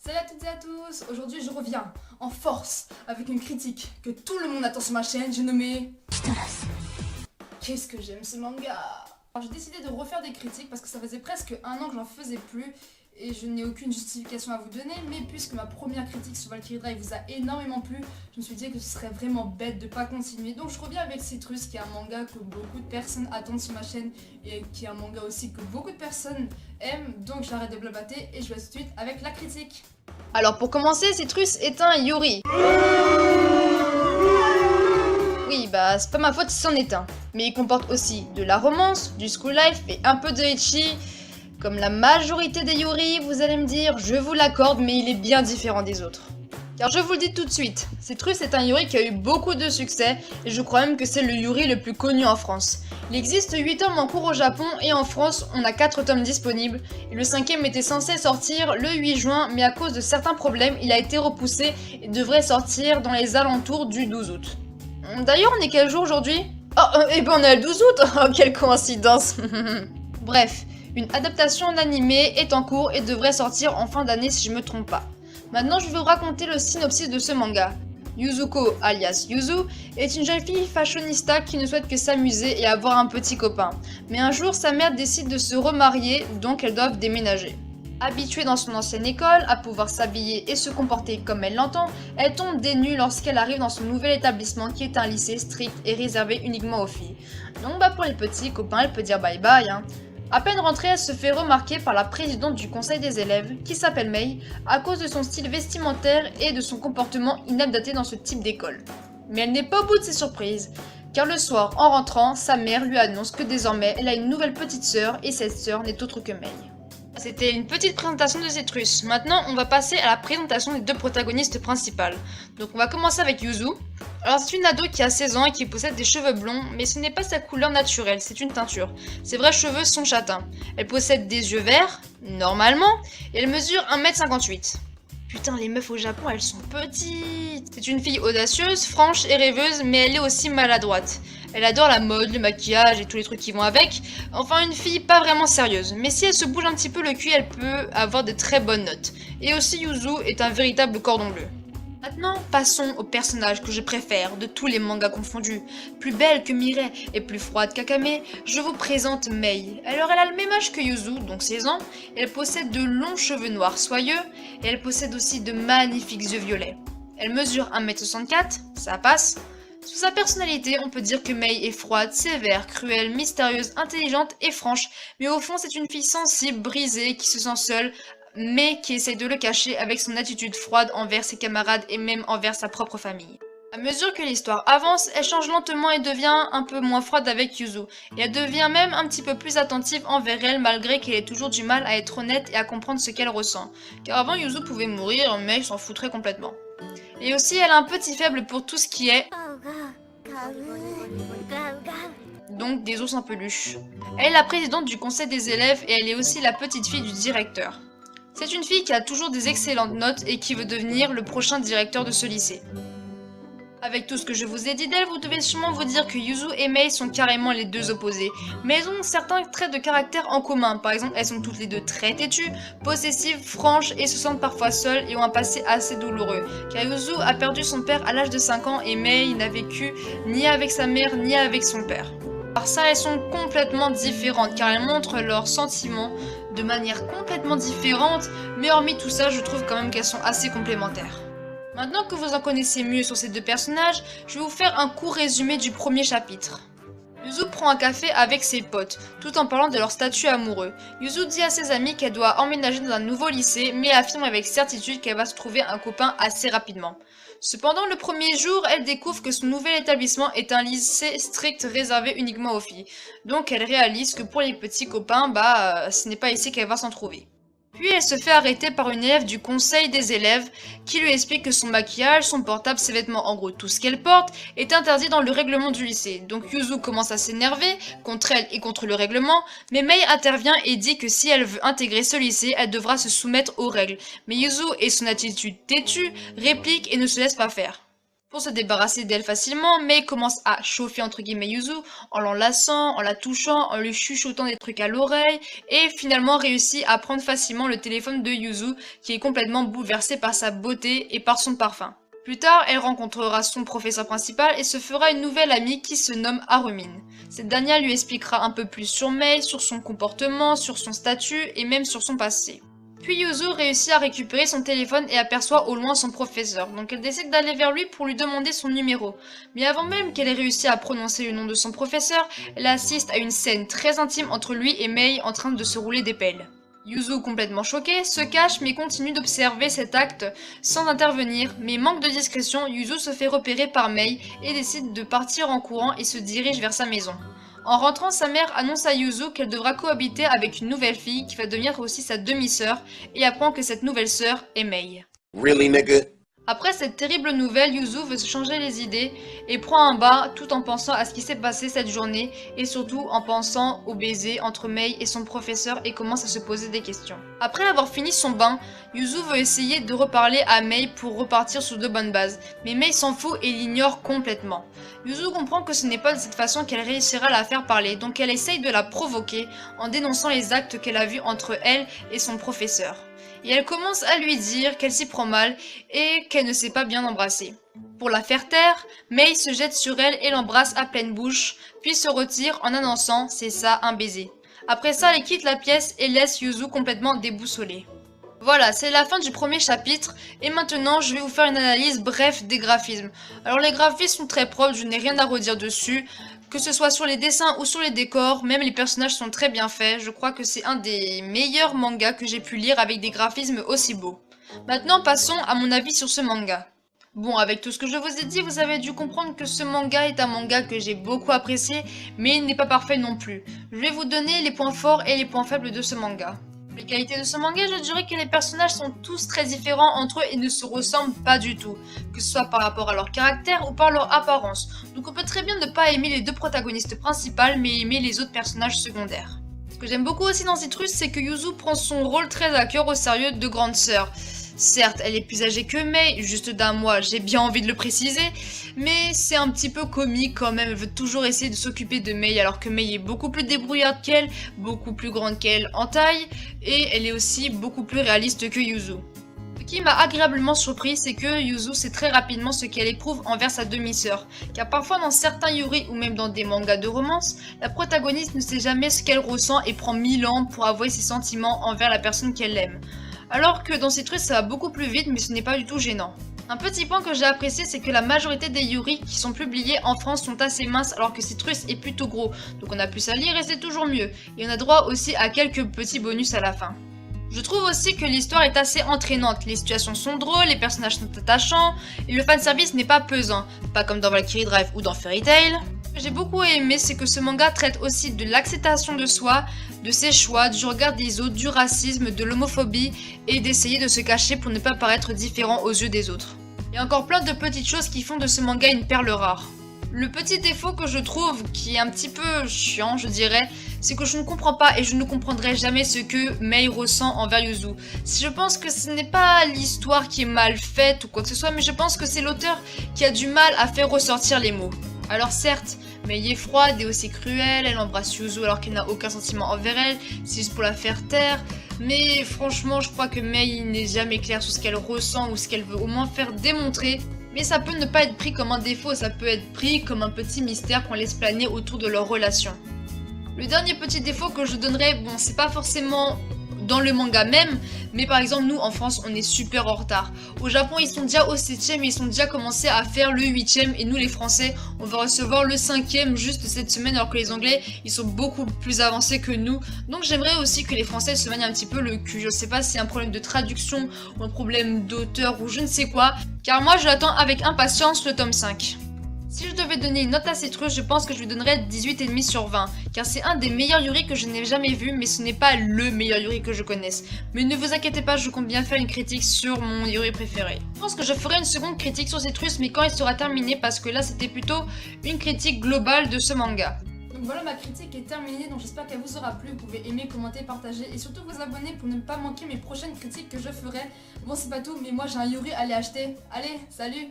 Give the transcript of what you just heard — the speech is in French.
Salut à toutes et à tous. Aujourd'hui je reviens en force avec une critique que tout le monde attend sur ma chaîne, j'ai nommé Qu'est-ce que j'aime ce manga. Alors j'ai décidé de refaire des critiques parce que ça faisait presque un an que j'en faisais plus et je n'ai aucune justification à vous donner, mais puisque ma première critique sur Valkyrie Drive vous a énormément plu, je me suis dit que ce serait vraiment bête de pas continuer. Donc je reviens avec Citrus, qui est un manga que beaucoup de personnes attendent sur ma chaîne et qui est un manga aussi que beaucoup de personnes aiment. Donc j'arrête de blablater et je vais tout de suite avec la critique. Alors pour commencer, Citrus est un Yuri. Oui, bah c'est pas ma faute si c'en est un. Mais il comporte aussi de la romance, du school life et un peu de ecchi. Comme la majorité des Yuri, vous allez me dire, je vous l'accorde, mais il est bien différent des autres. Car je vous le dis tout de suite, Citrus est un Yuri qui a eu beaucoup de succès, et je crois même que c'est le Yuri le plus connu en France. Il existe 8 tomes en cours au Japon, et en France, on a 4 tomes disponibles, et le 5e était censé sortir le 8 juin, mais à cause de certains problèmes, il a été repoussé et devrait sortir dans les alentours du 12 août. D'ailleurs, on est quel jour aujourd'hui? Oh, et ben on est le 12 août. Oh, quelle coïncidence. Bref, une adaptation en animé est en cours et devrait sortir en fin d'année si je me trompe pas. Maintenant, je vais vous raconter le synopsis de ce manga. Yuzuko, alias Yuzu, est une jeune fille fashionista qui ne souhaite que s'amuser et avoir un petit copain. Mais un jour, sa mère décide de se remarier, donc elles doivent déménager. Habituée dans son ancienne école à pouvoir s'habiller et se comporter comme elle l'entend, elle tombe des nues lorsqu'elle arrive dans son nouvel établissement qui est un lycée strict et réservé uniquement aux filles. Donc pour les petits copains, elle peut dire bye bye. À peine rentrée, elle se fait remarquer par la présidente du conseil des élèves, qui s'appelle Mei, à cause de son style vestimentaire et de son comportement inadapté dans ce type d'école. Mais elle n'est pas au bout de ses surprises, car le soir, en rentrant, sa mère lui annonce que désormais elle a une nouvelle petite sœur, et cette sœur n'est autre que Mei. C'était une petite présentation de Citrus. Maintenant, on va passer à la présentation des deux protagonistes principales. Donc on va commencer avec Yuzu. Alors c'est une ado qui a 16 ans et qui possède des cheveux blonds, mais ce n'est pas sa couleur naturelle, c'est une teinture. Ses vrais cheveux sont châtains. Elle possède des yeux verts, normalement, et elle mesure 1m58. Putain, les meufs au Japon, elles sont petites. C'est une fille audacieuse, franche et rêveuse, mais elle est aussi maladroite. Elle adore la mode, le maquillage et tous les trucs qui vont avec. Enfin, une fille pas vraiment sérieuse. Mais si elle se bouge un petit peu le cul, elle peut avoir de très bonnes notes. Et aussi, Yuzu est un véritable cordon bleu. Maintenant, passons au personnage que je préfère de tous les mangas confondus. Plus belle que Mirai et plus froide qu'Akame, je vous présente Mei. Alors elle a le même âge que Yuzu, donc 16 ans, elle possède de longs cheveux noirs soyeux, et elle possède aussi de magnifiques yeux violets. Elle mesure 1m64, ça passe. Sous sa personnalité, on peut dire que Mei est froide, sévère, cruelle, mystérieuse, intelligente et franche, mais au fond c'est une fille sensible, brisée, qui se sent seule, mais qui essaie de le cacher avec son attitude froide envers ses camarades et même envers sa propre famille. À mesure que l'histoire avance, elle change lentement et devient un peu moins froide avec Yuzu, et elle devient même un petit peu plus attentive envers elle malgré qu'elle ait toujours du mal à être honnête et à comprendre ce qu'elle ressent. Car avant Yuzu pouvait mourir, mais elle s'en foutrait complètement. Et aussi elle a un petit faible pour tout ce qui est donc des ours en peluche. Elle est la présidente du conseil des élèves et elle est aussi la petite fille du directeur. C'est une fille qui a toujours des excellentes notes et qui veut devenir le prochain directeur de ce lycée. Avec tout ce que je vous ai dit d'elle, vous devez sûrement vous dire que Yuzu et Mei sont carrément les deux opposés. Mais elles ont certains traits de caractère en commun. Par exemple, elles sont toutes les deux très têtues, possessives, franches et se sentent parfois seules et ont un passé assez douloureux. Car Yuzu a perdu son père à l'âge de 5 ans et Mei n'a vécu ni avec sa mère ni avec son père. Par ça, elles sont complètement différentes car elles montrent leurs sentiments de manière complètement différente, mais hormis tout ça, je trouve quand même qu'elles sont assez complémentaires. Maintenant que vous en connaissez mieux sur ces deux personnages, je vais vous faire un court résumé du premier chapitre. Yuzu prend un café avec ses potes, tout en parlant de leur statut amoureux. Yuzu dit à ses amis qu'elle doit emménager dans un nouveau lycée, mais affirme avec certitude qu'elle va se trouver un copain assez rapidement. Cependant, le premier jour, elle découvre que son nouvel établissement est un lycée strict réservé uniquement aux filles. Donc elle réalise que pour les petits copains, ce n'est pas ici qu'elle va s'en trouver. Puis elle se fait arrêter par une élève du conseil des élèves qui lui explique que son maquillage, son portable, ses vêtements, en gros tout ce qu'elle porte, est interdit dans le règlement du lycée. Donc Yuzu commence à s'énerver contre elle et contre le règlement, mais Mei intervient et dit que si elle veut intégrer ce lycée, elle devra se soumettre aux règles. Mais Yuzu et son attitude têtue répliquent et ne se laissent pas faire. Pour se débarrasser d'elle facilement, Mei commence à chauffer entre guillemets Yuzu en l'enlaçant, en la touchant, en lui chuchotant des trucs à l'oreille et finalement réussit à prendre facilement le téléphone de Yuzu qui est complètement bouleversé par sa beauté et par son parfum. Plus tard, elle rencontrera son professeur principal et se fera une nouvelle amie qui se nomme Harumin. Cette dernière lui expliquera un peu plus sur Mei, sur son comportement, sur son statut et même sur son passé. Puis Yuzu réussit à récupérer son téléphone et aperçoit au loin son professeur, donc elle décide d'aller vers lui pour lui demander son numéro. Mais avant même qu'elle ait réussi à prononcer le nom de son professeur, elle assiste à une scène très intime entre lui et Mei en train de se rouler des pelles. Yuzu, complètement choqué, se cache mais continue d'observer cet acte sans intervenir, mais manque de discrétion, Yuzu se fait repérer par Mei et décide de partir en courant et se dirige vers sa maison. En rentrant, sa mère annonce à Yuzu qu'elle devra cohabiter avec une nouvelle fille qui va devenir aussi sa demi-sœur et apprend que cette nouvelle sœur est Mei. Really, nigga? Après cette terrible nouvelle, Yuzu veut se changer les idées et prend un bain tout en pensant à ce qui s'est passé cette journée et surtout en pensant au baiser entre Mei et son professeur et commence à se poser des questions. Après avoir fini son bain, Yuzu veut essayer de reparler à Mei pour repartir sur de bonnes bases, mais Mei s'en fout et l'ignore complètement. Yuzu comprend que ce n'est pas de cette façon qu'elle réussira à la faire parler, donc elle essaye de la provoquer en dénonçant les actes qu'elle a vus entre elle et son professeur. Et elle commence à lui dire qu'elle s'y prend mal et qu'elle ne sait pas bien embrasser. Pour la faire taire, Mei se jette sur elle et l'embrasse à pleine bouche, puis se retire en annonçant « c'est ça un baiser ». Après ça, elle quitte la pièce et laisse Yuzu complètement déboussolée. Voilà, c'est la fin du premier chapitre, et maintenant je vais vous faire une analyse bref des graphismes. Alors les graphismes sont très propres, je n'ai rien à redire dessus, que ce soit sur les dessins ou sur les décors, même les personnages sont très bien faits, je crois que c'est un des meilleurs mangas que j'ai pu lire avec des graphismes aussi beaux. Maintenant passons à mon avis sur ce manga. Bon, avec tout ce que je vous ai dit, vous avez dû comprendre que ce manga est un manga que j'ai beaucoup apprécié, mais il n'est pas parfait non plus. Je vais vous donner les points forts et les points faibles de ce manga. Les qualités de ce manga, je dirais que les personnages sont tous très différents entre eux et ne se ressemblent pas du tout, que ce soit par rapport à leur caractère ou par leur apparence. Donc on peut très bien ne pas aimer les deux protagonistes principales, mais aimer les autres personnages secondaires. Ce que j'aime beaucoup aussi dans Citrus, c'est que Yuzu prend son rôle très à cœur au sérieux de grande sœur. Certes, elle est plus âgée que Mei, juste d'un mois, j'ai bien envie de le préciser, mais c'est un petit peu comique quand même, elle veut toujours essayer de s'occuper de Mei alors que Mei est beaucoup plus débrouillarde qu'elle, beaucoup plus grande qu'elle en taille, et elle est aussi beaucoup plus réaliste que Yuzu. Ce qui m'a agréablement surpris, c'est que Yuzu sait très rapidement ce qu'elle éprouve envers sa demi-sœur, car parfois dans certains yuri ou même dans des mangas de romance, la protagoniste ne sait jamais ce qu'elle ressent et prend 1000 ans pour avouer ses sentiments envers la personne qu'elle aime. Alors que dans Citrus ça va beaucoup plus vite mais ce n'est pas du tout gênant. Un petit point que j'ai apprécié c'est que la majorité des yuri qui sont publiés en France sont assez minces alors que Citrus est plutôt gros, donc on a plus à lire et c'est toujours mieux, et on a droit aussi à quelques petits bonus à la fin. Je trouve aussi que l'histoire est assez entraînante, les situations sont drôles, les personnages sont attachants, et le fanservice n'est pas pesant, pas comme dans Valkyrie Drive ou dans Fairy Tail. Ce que j'ai beaucoup aimé, c'est que ce manga traite aussi de l'acceptation de soi, de ses choix, du regard des autres, du racisme, de l'homophobie et d'essayer de se cacher pour ne pas paraître différent aux yeux des autres. Il y a encore plein de petites choses qui font de ce manga une perle rare. Le petit défaut que je trouve, qui est un petit peu chiant je dirais, c'est que je ne comprends pas et je ne comprendrai jamais ce que Mei ressent envers Yuzu. Je pense que ce n'est pas l'histoire qui est mal faite ou quoi que ce soit, mais je pense que c'est l'auteur qui a du mal à faire ressortir les mots. Alors certes, Mei est froide et aussi cruelle, elle embrasse Yuzu alors qu'elle n'a aucun sentiment envers elle, c'est juste pour la faire taire, mais franchement je crois que Mei n'est jamais claire sur ce qu'elle ressent ou ce qu'elle veut au moins faire démontrer, mais ça peut ne pas être pris comme un défaut, ça peut être pris comme un petit mystère qu'on laisse planer autour de leur relation. Le dernier petit défaut que je donnerais, bon c'est pas forcément dans le manga même, mais par exemple nous en France on est super en retard. Au Japon ils sont déjà au 7ème et ils sont déjà commencé à faire le 8ème et nous les Français on va recevoir le 5ème juste cette semaine alors que les Anglais ils sont beaucoup plus avancés que nous. Donc j'aimerais aussi que les Français se manient un petit peu le cul. Je sais pas si c'est un problème de traduction ou un problème d'auteur ou je ne sais quoi, car moi je l'attends avec impatience le tome 5. Si je devais donner une note à Citrus, je pense que je lui donnerais 18,5 sur 20, car c'est un des meilleurs yuri que je n'ai jamais vu, mais ce n'est pas le meilleur yuri que je connaisse. Mais ne vous inquiétez pas, je compte bien faire une critique sur mon yuri préféré. Je pense que je ferai une seconde critique sur Citrus, mais quand il sera terminé, parce que là c'était plutôt une critique globale de ce manga. Donc voilà, ma critique est terminée, donc j'espère qu'elle vous aura plu. Vous pouvez aimer, commenter, partager et surtout vous abonner pour ne pas manquer mes prochaines critiques que je ferai. Bon c'est pas tout, mais moi j'ai un yuri à aller acheter. Allez, salut!